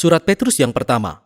Surat Petrus yang pertama.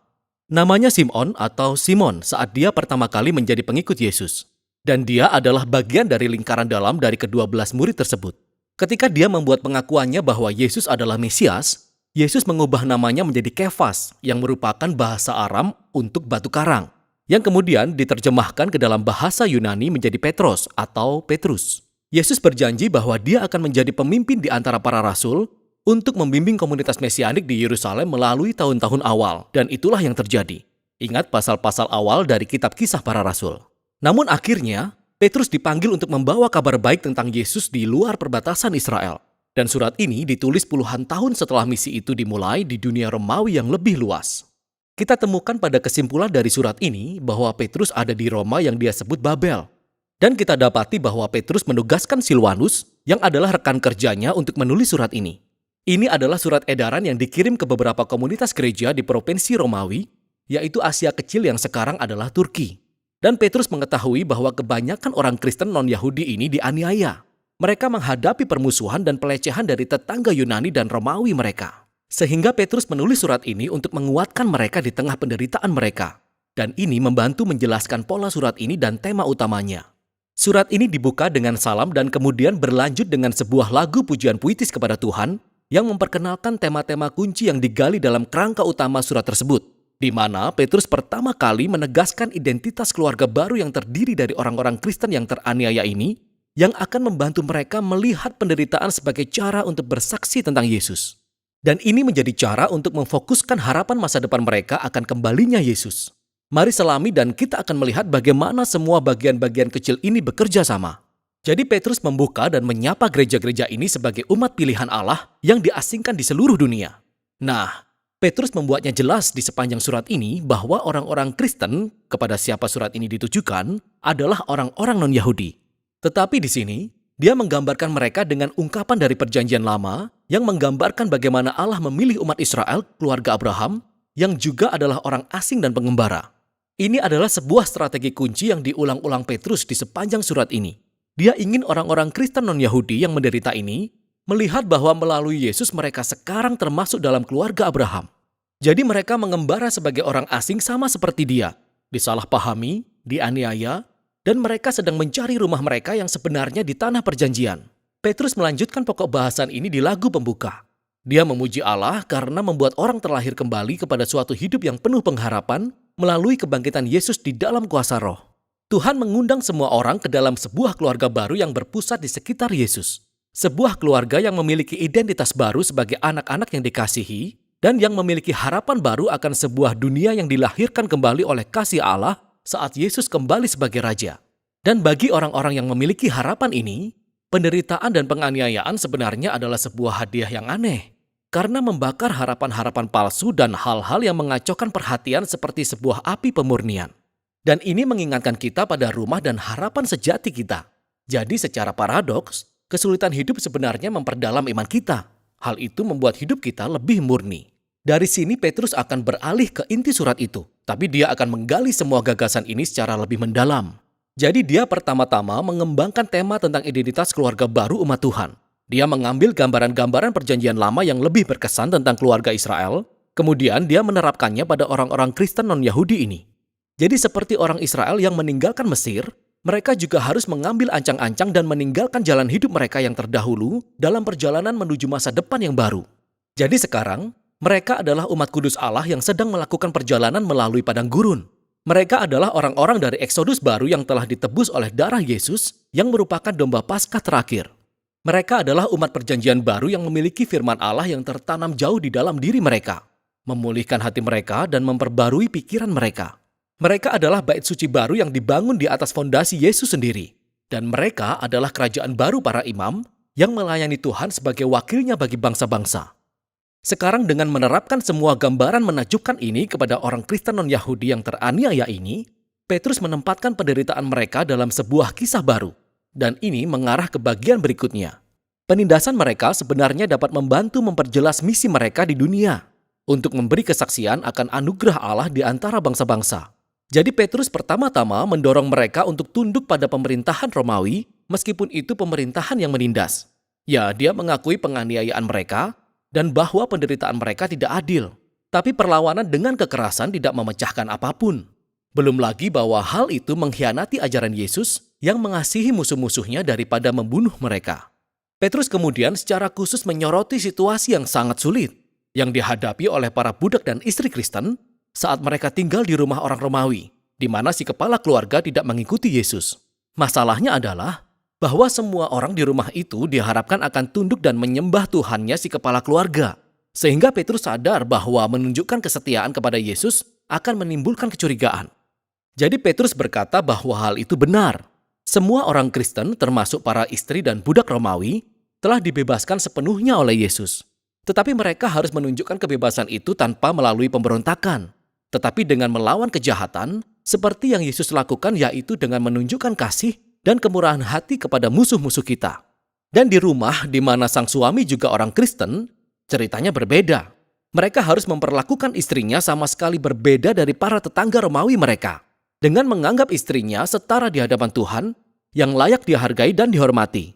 Namanya Simon atau Simon saat dia pertama kali menjadi pengikut Yesus. Dan dia adalah bagian dari lingkaran dalam dari ke-12 murid tersebut. Ketika dia membuat pengakuannya bahwa Yesus adalah Mesias, Yesus mengubah namanya menjadi Kefas yang merupakan bahasa Aram untuk batu karang, yang kemudian diterjemahkan ke dalam bahasa Yunani menjadi Petros atau Petrus. Yesus berjanji bahwa dia akan menjadi pemimpin di antara para rasul untuk membimbing komunitas mesianik di Yerusalem melalui tahun-tahun awal, dan itulah yang terjadi. Ingat pasal-pasal awal dari kitab Kisah Para Rasul. Namun akhirnya, Petrus dipanggil untuk membawa kabar baik tentang Yesus di luar perbatasan Israel. Dan surat ini ditulis puluhan tahun setelah misi itu dimulai di dunia Romawi yang lebih luas. Kita temukan pada kesimpulan dari surat ini bahwa Petrus ada di Roma yang dia sebut Babel. Dan kita dapati bahwa Petrus menugaskan Silwanus yang adalah rekan kerjanya untuk menulis surat ini. Ini adalah surat edaran yang dikirim ke beberapa komunitas gereja di provinsi Romawi, yaitu Asia Kecil yang sekarang adalah Turki. Dan Petrus mengetahui bahwa kebanyakan orang Kristen non-Yahudi ini dianiaya. Mereka menghadapi permusuhan dan pelecehan dari tetangga Yunani dan Romawi mereka. Sehingga Petrus menulis surat ini untuk menguatkan mereka di tengah penderitaan mereka. Dan ini membantu menjelaskan pola surat ini dan tema utamanya. Surat ini dibuka dengan salam dan kemudian berlanjut dengan sebuah lagu pujian puitis kepada Tuhan yang memperkenalkan tema-tema kunci yang digali dalam kerangka utama surat tersebut, di mana Petrus pertama kali menegaskan identitas keluarga baru yang terdiri dari orang-orang Kristen yang teraniaya ini, yang akan membantu mereka melihat penderitaan sebagai cara untuk bersaksi tentang Yesus. Dan ini menjadi cara untuk memfokuskan harapan masa depan mereka akan kembalinya Yesus. Mari selami dan kita akan melihat bagaimana semua bagian-bagian kecil ini bekerja sama. Jadi Petrus membuka dan menyapa gereja-gereja ini sebagai umat pilihan Allah yang diasingkan di seluruh dunia. Nah, Petrus membuatnya jelas di sepanjang surat ini bahwa orang-orang Kristen kepada siapa surat ini ditujukan adalah orang-orang non-Yahudi. Tetapi di sini, dia menggambarkan mereka dengan ungkapan dari Perjanjian Lama yang menggambarkan bagaimana Allah memilih umat Israel, keluarga Abraham, yang juga adalah orang asing dan pengembara. Ini adalah sebuah strategi kunci yang diulang-ulang Petrus di sepanjang surat ini. Dia ingin orang-orang Kristen non-Yahudi yang menderita ini melihat bahwa melalui Yesus mereka sekarang termasuk dalam keluarga Abraham. Jadi mereka mengembara sebagai orang asing sama seperti dia, disalahpahami, dianiaya, dan mereka sedang mencari rumah mereka yang sebenarnya di tanah perjanjian. Petrus melanjutkan pokok bahasan ini di lagu pembuka. Dia memuji Allah karena membuat orang terlahir kembali kepada suatu hidup yang penuh pengharapan melalui kebangkitan Yesus di dalam kuasa Roh. Tuhan mengundang semua orang ke dalam sebuah keluarga baru yang berpusat di sekitar Yesus. Sebuah keluarga yang memiliki identitas baru sebagai anak-anak yang dikasihi dan yang memiliki harapan baru akan sebuah dunia yang dilahirkan kembali oleh kasih Allah saat Yesus kembali sebagai Raja. Dan bagi orang-orang yang memiliki harapan ini, penderitaan dan penganiayaan sebenarnya adalah sebuah hadiah yang aneh. Karena membakar harapan-harapan palsu dan hal-hal yang mengacaukan perhatian seperti sebuah api pemurnian. Dan ini mengingatkan kita pada rumah dan harapan sejati kita. Jadi secara paradoks, kesulitan hidup sebenarnya memperdalam iman kita. Hal itu membuat hidup kita lebih murni. Dari sini Petrus akan beralih ke inti surat itu, tapi dia akan menggali semua gagasan ini secara lebih mendalam. Jadi dia pertama-tama mengembangkan tema tentang identitas keluarga baru umat Tuhan. Dia mengambil gambaran-gambaran perjanjian lama yang lebih berkesan tentang keluarga Israel, kemudian dia menerapkannya pada orang-orang Kristen non-Yahudi ini. Jadi seperti orang Israel yang meninggalkan Mesir, mereka juga harus mengambil ancang-ancang dan meninggalkan jalan hidup mereka yang terdahulu dalam perjalanan menuju masa depan yang baru. Jadi sekarang, mereka adalah umat kudus Allah yang sedang melakukan perjalanan melalui padang gurun. Mereka adalah orang-orang dari Eksodus baru yang telah ditebus oleh darah Yesus yang merupakan domba Paskah terakhir. Mereka adalah umat perjanjian baru yang memiliki firman Allah yang tertanam jauh di dalam diri mereka, memulihkan hati mereka dan memperbarui pikiran mereka. Mereka adalah bait suci baru yang dibangun di atas fondasi Yesus sendiri. Dan mereka adalah kerajaan baru para imam yang melayani Tuhan sebagai wakilnya bagi bangsa-bangsa. Sekarang dengan menerapkan semua gambaran menakjubkan ini kepada orang Kristen non-Yahudi yang teraniaya ini, Petrus menempatkan penderitaan mereka dalam sebuah kisah baru. Dan ini mengarah ke bagian berikutnya. Penindasan mereka sebenarnya dapat membantu memperjelas misi mereka di dunia untuk memberi kesaksian akan anugerah Allah di antara bangsa-bangsa. Jadi Petrus pertama-tama mendorong mereka untuk tunduk pada pemerintahan Romawi meskipun itu pemerintahan yang menindas. Ya, dia mengakui penganiayaan mereka dan bahwa penderitaan mereka tidak adil. Tapi perlawanan dengan kekerasan tidak memecahkan apapun. Belum lagi bahwa hal itu mengkhianati ajaran Yesus yang mengasihi musuh-musuhnya daripada membunuh mereka. Petrus kemudian secara khusus menyoroti situasi yang sangat sulit yang dihadapi oleh para budak dan istri Kristen saat mereka tinggal di rumah orang Romawi, di mana si kepala keluarga tidak mengikuti Yesus. Masalahnya adalah bahwa semua orang di rumah itu diharapkan akan tunduk dan menyembah Tuhannya si kepala keluarga. Sehingga Petrus sadar bahwa menunjukkan kesetiaan kepada Yesus akan menimbulkan kecurigaan. Jadi Petrus berkata bahwa hal itu benar. Semua orang Kristen, termasuk para istri dan budak Romawi, telah dibebaskan sepenuhnya oleh Yesus. Tetapi mereka harus menunjukkan kebebasan itu tanpa melalui pemberontakan. Tetapi dengan melawan kejahatan, seperti yang Yesus lakukan, yaitu dengan menunjukkan kasih dan kemurahan hati kepada musuh-musuh kita. Dan di rumah di mana sang suami juga orang Kristen, ceritanya berbeda. Mereka harus memperlakukan istrinya sama sekali berbeda dari para tetangga Romawi mereka, dengan menganggap istrinya setara di hadapan Tuhan, yang layak dihargai dan dihormati.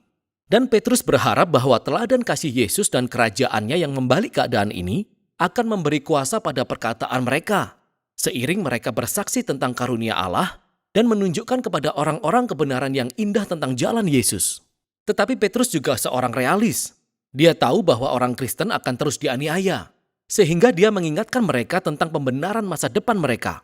Dan Petrus berharap bahwa teladan kasih Yesus dan kerajaannya yang membalik keadaan ini akan memberi kuasa pada perkataan mereka, seiring mereka bersaksi tentang karunia Allah dan menunjukkan kepada orang-orang kebenaran yang indah tentang jalan Yesus. Tetapi Petrus juga seorang realis. Dia tahu bahwa orang Kristen akan terus dianiaya, sehingga dia mengingatkan mereka tentang pembenaran masa depan mereka.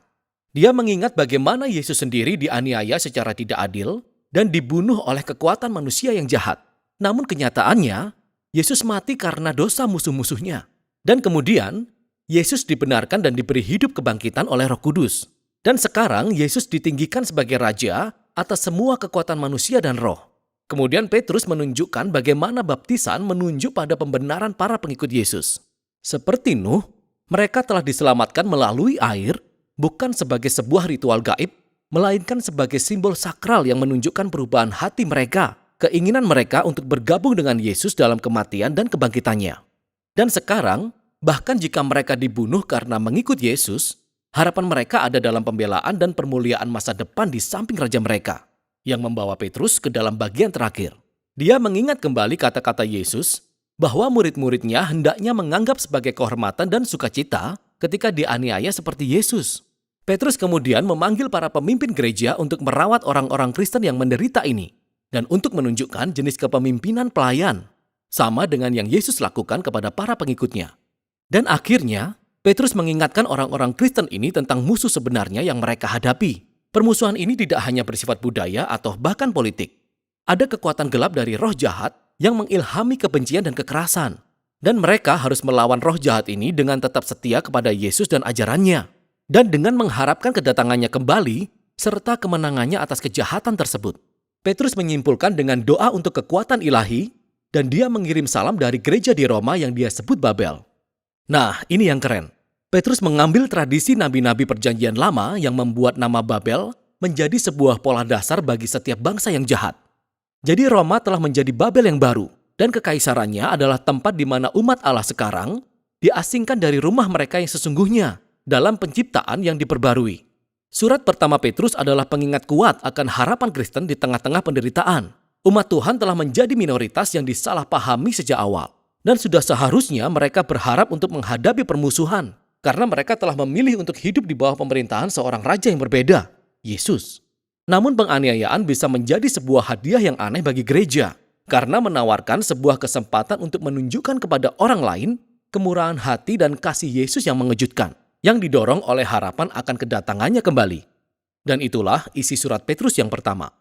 Dia mengingat bagaimana Yesus sendiri dianiaya secara tidak adil dan dibunuh oleh kekuatan manusia yang jahat. Namun kenyataannya, Yesus mati karena dosa musuh-musuhnya. Dan kemudian, Yesus dibenarkan dan diberi hidup kebangkitan oleh Roh Kudus. Dan sekarang Yesus ditinggikan sebagai Raja atas semua kekuatan manusia dan roh. Kemudian Petrus menunjukkan bagaimana baptisan menunjuk pada pembenaran para pengikut Yesus. Seperti Nuh, mereka telah diselamatkan melalui air, bukan sebagai sebuah ritual gaib, melainkan sebagai simbol sakral yang menunjukkan perubahan hati mereka, keinginan mereka untuk bergabung dengan Yesus dalam kematian dan kebangkitannya. Dan sekarang, bahkan jika mereka dibunuh karena mengikut Yesus, harapan mereka ada dalam pembelaan dan permuliaan masa depan di samping raja mereka, yang membawa Petrus ke dalam bagian terakhir. Dia mengingat kembali kata-kata Yesus bahwa murid-muridnya hendaknya menganggap sebagai kehormatan dan sukacita ketika dianiaya seperti Yesus. Petrus kemudian memanggil para pemimpin gereja untuk merawat orang-orang Kristen yang menderita ini dan untuk menunjukkan jenis kepemimpinan pelayan, sama dengan yang Yesus lakukan kepada para pengikutnya. Dan akhirnya, Petrus mengingatkan orang-orang Kristen ini tentang musuh sebenarnya yang mereka hadapi. Permusuhan ini tidak hanya bersifat budaya atau bahkan politik. Ada kekuatan gelap dari roh jahat yang mengilhami kebencian dan kekerasan. Dan mereka harus melawan roh jahat ini dengan tetap setia kepada Yesus dan ajarannya. Dan dengan mengharapkan kedatangannya kembali, serta kemenangannya atas kejahatan tersebut. Petrus menyimpulkan dengan doa untuk kekuatan ilahi, dan dia mengirim salam dari gereja di Roma yang dia sebut Babel. Nah, ini yang keren. Petrus mengambil tradisi nabi-nabi perjanjian lama yang membuat nama Babel menjadi sebuah pola dasar bagi setiap bangsa yang jahat. Jadi Roma telah menjadi Babel yang baru, dan kekaisarannya adalah tempat di mana umat Allah sekarang diasingkan dari rumah mereka yang sesungguhnya dalam penciptaan yang diperbarui. Surat pertama Petrus adalah pengingat kuat akan harapan Kristen di tengah-tengah penderitaan. Umat Tuhan telah menjadi minoritas yang disalahpahami sejak awal, dan sudah seharusnya mereka berharap untuk menghadapi permusuhan, karena mereka telah memilih untuk hidup di bawah pemerintahan seorang raja yang berbeda, Yesus. Namun penganiayaan bisa menjadi sebuah hadiah yang aneh bagi gereja, karena menawarkan sebuah kesempatan untuk menunjukkan kepada orang lain kemurahan hati dan kasih Yesus yang mengejutkan, yang didorong oleh harapan akan kedatangannya kembali. Dan itulah isi surat Petrus yang pertama.